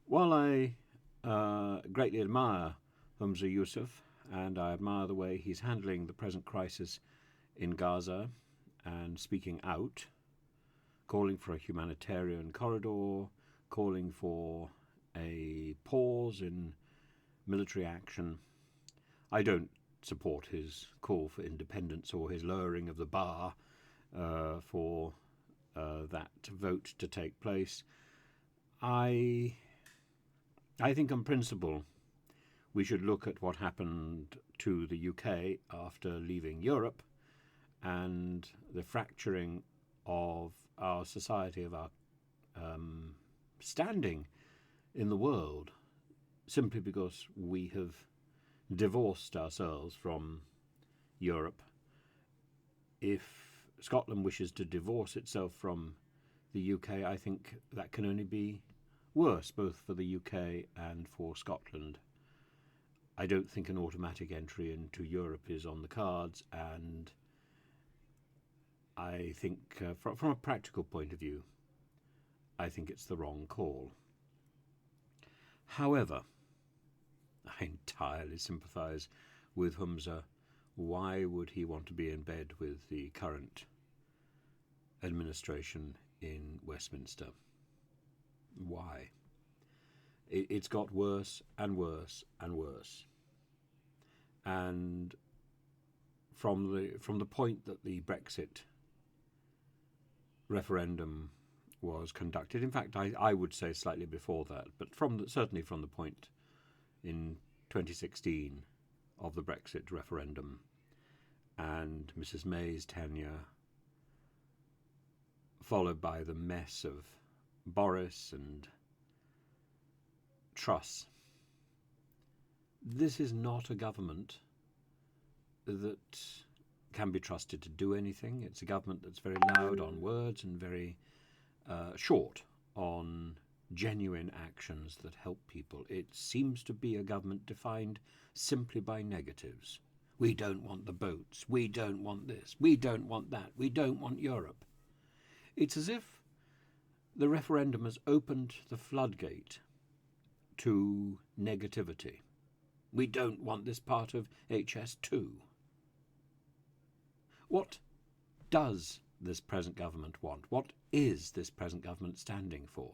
While I greatly admire Humza Yusuf, and I admire the way he's handling the present crisis in Gaza and speaking out, calling for a humanitarian corridor, calling for a pause in military action, I don't support his call for independence or his lowering of the bar for that vote to take place. I think, on principle, we should look at what happened to the UK after leaving Europe and the fracturing of our society, of our standing in the world, simply because we have divorced ourselves from Europe. If Scotland wishes to divorce itself from the UK, I think that can only be worse, both for the UK and for Scotland. I don't think an automatic entry into Europe is on the cards, and I think, from a practical point of view, I think it's the wrong call. However, I entirely sympathise with Humza. Why would he want to be in bed with the current administration in Westminster? Why? It's got worse and worse and worse. And from the point that the Brexit referendum was conducted, in fact, I would say slightly before that, but certainly from the point in 2016 of the Brexit referendum and Mrs May's tenure, followed by the mess of Boris and Truss. This is not a government that can be trusted to do anything. It's a government that's very loud on words and very short on genuine actions that help people. It seems to be a government defined simply by negatives. We don't want the boats. We don't want this. We don't want that. We don't want Europe. It's as if the referendum has opened the floodgate to negativity. We don't want this part of HS2. What does this present government want? What is this present government standing for?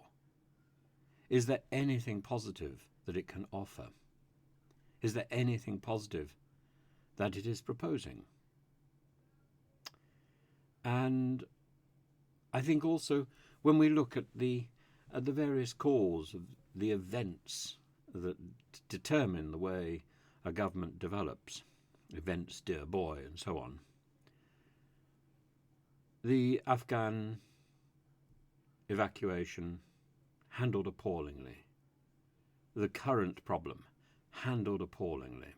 Is there anything positive that it can offer? Is there anything positive that it is proposing? And I think also, when we look at the various causes of the events that determine the way a government develops, events, dear boy, and so on, the Afghan evacuation handled appallingly. The current problem handled appallingly.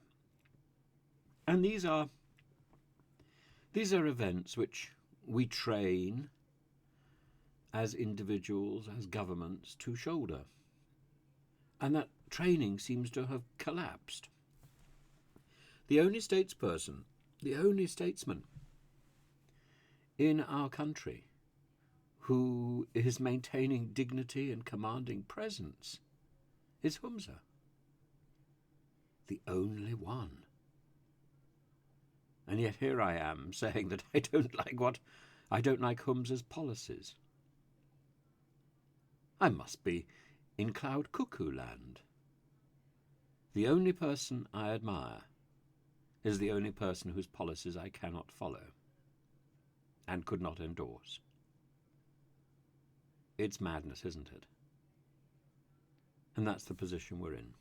And these are events which we train as individuals, as governments, to shoulder. And that training seems to have collapsed. The only statesperson, the only statesman in our country who is maintaining dignity and commanding presence is Humza. The only one. And yet here I am saying that I don't like Humza's policies. I must be in cloud cuckoo land. The only person I admire is the only person whose policies I cannot follow and could not endorse. It's madness, isn't it? And that's the position we're in.